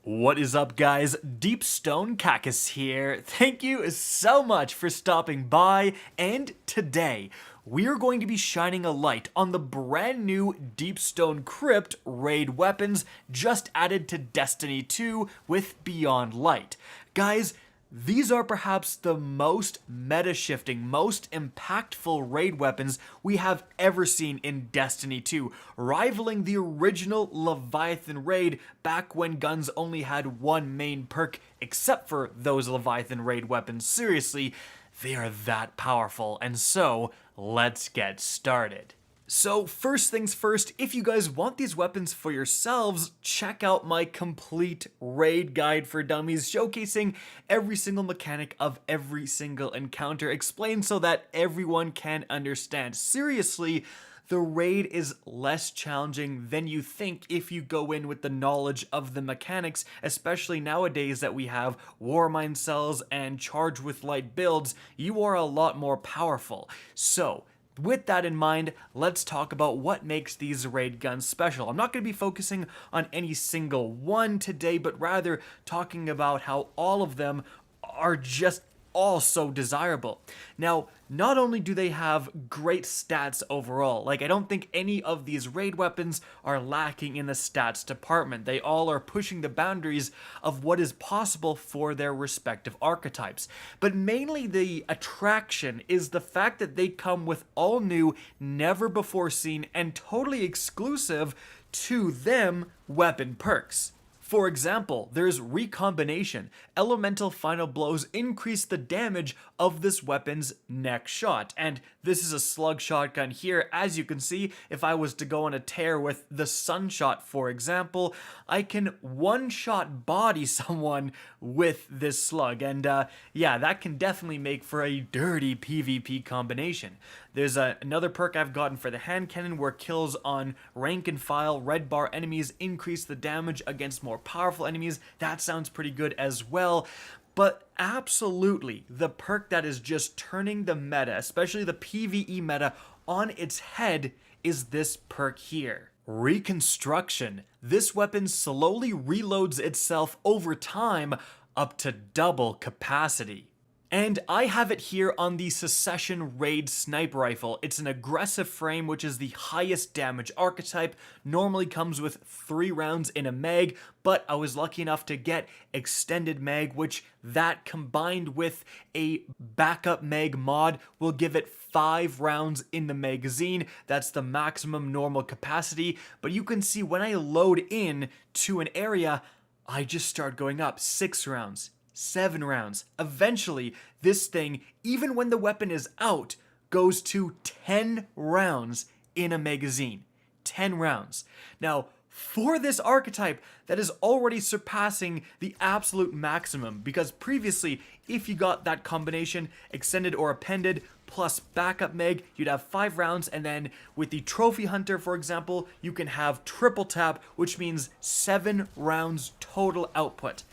What is up, guys? Deepstone Cactus here. Thank you so much for stopping by, and today we are going to be shining a light on the brand new Deepstone Crypt raid weapons just added to Destiny 2 with Beyond Light. Guys, these are perhaps the most meta-shifting, most impactful raid weapons we have ever seen in Destiny 2, rivaling the original Leviathan raid back when guns only had one main perk except for those Leviathan raid weapons. Seriously, they are that powerful, and so let's get started. So first things first, if you guys want these weapons for yourselves, check out my complete raid guide for dummies showcasing every single mechanic of every single encounter, explained so that everyone can understand. Seriously, the raid is less challenging than you think if you go in with the knowledge of the mechanics, especially nowadays that we have Warmind cells and Charge with Light builds. You are a lot more powerful. So with that in mind, let's talk about what makes these raid guns special. I'm not going to be focusing on any single one today, but rather talking about how all of them are just all so desirable. Now, not only do they have great stats overall, like I don't think any of these raid weapons are lacking in the stats department. They all are pushing the boundaries of what is possible for their respective archetypes. But mainly the attraction is the fact that they come with all new, never before seen, and totally exclusive to them weapon perks. For example, there's Recombination. Elemental Final Blows increase the damage of this weapon's next shot. And this is a slug shotgun here. As you can see, if I was to go on a tear with the Sunshot, for example, I can one-shot body someone with this slug. And yeah, that can definitely make for a dirty PvP combination. There's another perk I've gotten for the hand cannon where kills on rank and file red bar enemies increase the damage against more powerful enemies. That sounds pretty good as well. But absolutely, the perk that is just turning the meta, especially the PvE meta, on its head is this perk here. Reconstruction. This weapon slowly reloads itself over time up to double capacity. And I have it here on the Secession Raid Sniper Rifle. It's an aggressive frame, which is the highest damage archetype, normally comes with 3 rounds in a mag, but I was lucky enough to get extended mag, which that combined with a backup mag mod will give it 5 rounds in the magazine. That's the maximum normal capacity, but you can see when I load in to an area, I just start going up 6 rounds. 7 rounds. Eventually, this thing, even when the weapon is out, goes to 10 rounds in a magazine. 10 rounds. Now, for this archetype, that is already surpassing the absolute maximum, because previously, if you got that combination, extended or appended, plus backup mag, you'd have 5 rounds, and then with the Trophy Hunter, for example, you can have triple tap, which means 7 rounds total output.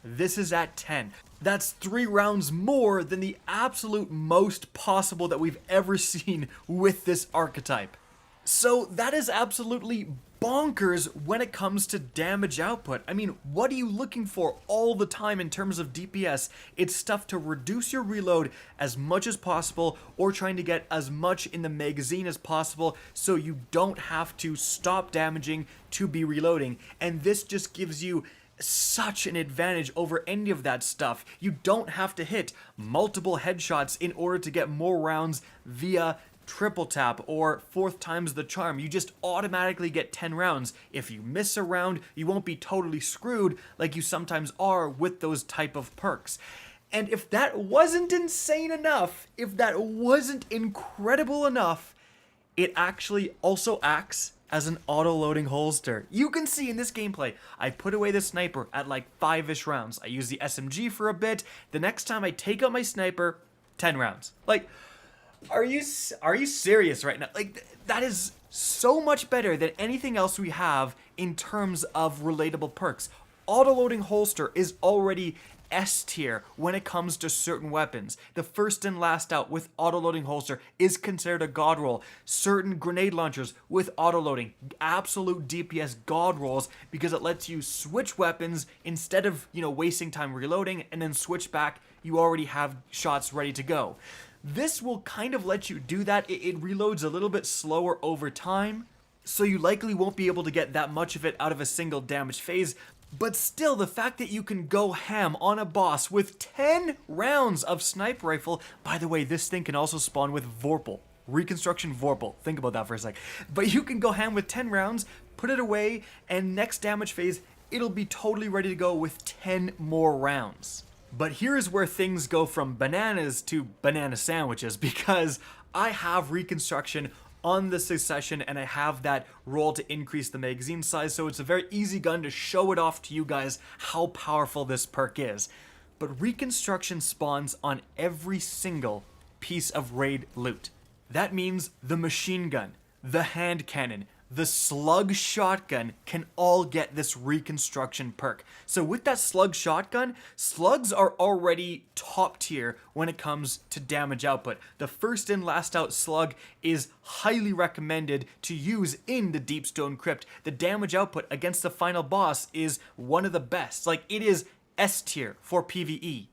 This is at 10. That's 3 rounds more than the absolute most possible that we've ever seen with this archetype. So that is absolutely bonkers when it comes to damage output. I mean, what are you looking for all the time in terms of DPS? It's stuff to reduce your reload as much as possible, or trying to get as much in the magazine as possible so you don't have to stop damaging to be reloading. And this just gives you such an advantage over any of that stuff. You don't have to hit multiple headshots in order to get more rounds via triple tap or 4th times the charm. You just automatically get 10 rounds. If you miss a round, you won't be totally screwed like you sometimes are with those type of perks. And if that wasn't insane enough, if that wasn't incredible enough, it actually also acts as an auto-loading holster. You can see in this gameplay, I put away the sniper at like 5-ish rounds. I use the SMG for a bit. The next time I take out my sniper, 10 rounds. Like, are you serious right now? Like, that is so much better than anything else we have in terms of relatable perks. Auto-loading holster is already S tier when it comes to certain weapons. The first in last out with auto-loading holster is considered a god roll. Certain grenade launchers with auto-loading, absolute DPS god rolls, because it lets you switch weapons instead of, wasting time reloading and then switch back. You already have shots ready to go. This will kind of let you do that. It reloads a little bit slower over time, so you likely won't be able to get that much of it out of a single damage phase. But still, the fact that you can go ham on a boss with 10 rounds of sniper rifle. By the way, this thing can also spawn with Vorpal. Reconstruction Vorpal. Think about that for a sec. But you can go ham with 10 rounds, put it away, and next damage phase, it'll be totally ready to go with 10 more rounds. But here's where things go from bananas to banana sandwiches, because I have Reconstruction on the Succession, and I have that roll to increase the magazine size, so it's a very easy gun to show it off to you guys how powerful this perk is. But Reconstruction spawns on every single piece of raid loot. That means the machine gun, the hand cannon, the slug shotgun can all get this Reconstruction perk. So with that slug shotgun, slugs are already top tier when it comes to damage output. The first in last out slug is highly recommended to use in the Deepstone Crypt. The damage output against the final boss is one of the best. Like, it is S tier for PvE.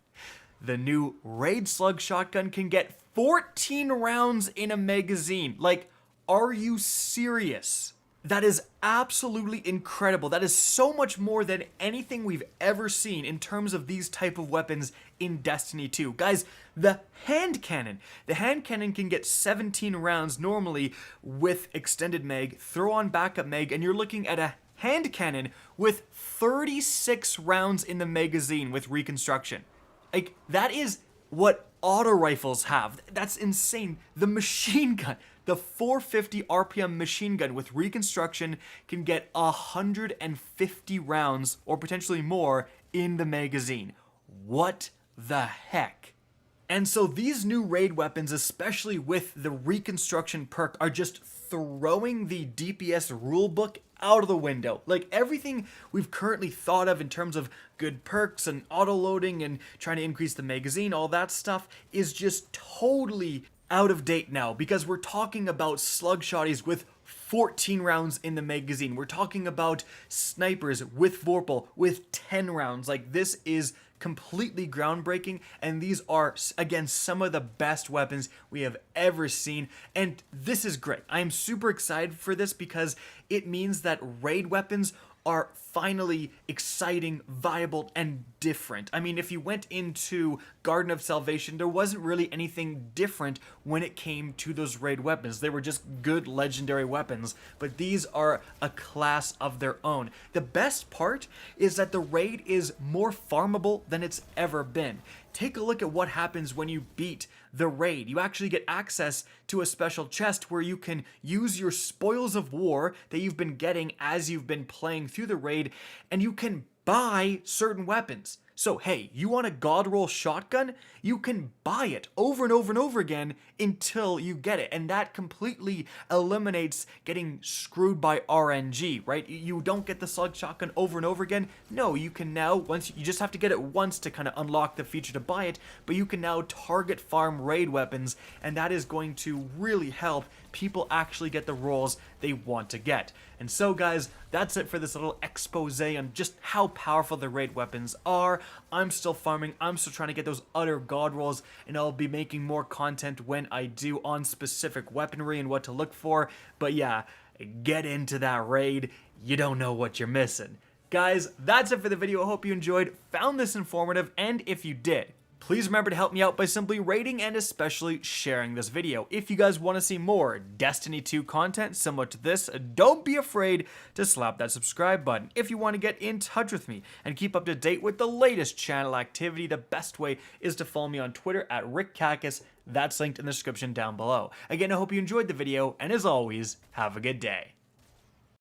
The new raid slug shotgun can get 14 rounds in a magazine. Like, are you serious? That is absolutely incredible. That is so much more than anything we've ever seen in terms of these type of weapons in Destiny 2. Guys, the hand cannon. The hand cannon can get 17 rounds normally with extended mag, throw on backup mag, and you're looking at a hand cannon with 36 rounds in the magazine with Reconstruction. Like, that is what auto rifles have. That's insane. The machine gun, the 450 RPM machine gun with Reconstruction can get 150 rounds or potentially more in the magazine. What the heck? And so these new raid weapons, especially with the Reconstruction perk, are just throwing the DPS rulebook out of the window. Like, everything we've currently thought of in terms of good perks and auto-loading and trying to increase the magazine, all that stuff is just totally out of date now, because we're talking about slug shotties with 14 rounds in the magazine. We're talking about snipers with Vorpal with 10 rounds. Like, this is completely groundbreaking, and these are, again, some of the best weapons we have ever seen, and this is great. I am super excited for this because it means that raid weapons are finally exciting, viable, and different. I mean, if you went into Garden of Salvation, there wasn't really anything different when it came to those raid weapons. They were just good legendary weapons, but these are a class of their own. The best part is that the raid is more farmable than it's ever been. Take a look at what happens when you beat the raid. You actually get access to a special chest where you can use your spoils of war that you've been getting as you've been playing through the raid, and you can buy certain weapons. So hey, you want a god roll shotgun? You can buy it over and over and over again until you get it, and that completely eliminates getting screwed by RNG, right? You don't get the slug shotgun over and over again. No, you can now, once you just have to get it once to kind of unlock the feature to buy it, but you can now target farm raid weapons, and that is going to really help people actually get the rolls they want to get. And so guys, that's it for this little expose on just how powerful the raid weapons are. I'm still farming, I'm still trying to get those other god rolls, and I'll be making more content when I do on specific weaponry and what to look for. But yeah, get into that raid, you don't know what you're missing. Guys, that's it for the video. I hope you enjoyed, found this informative, and if you did, please remember to help me out by simply rating and especially sharing this video. If you guys want to see more Destiny 2 content similar to this, don't be afraid to slap that subscribe button. If you want to get in touch with me and keep up to date with the latest channel activity, the best way is to follow me on Twitter at RickCacus. That's linked in the description down below. Again, I hope you enjoyed the video, and as always, have a good day.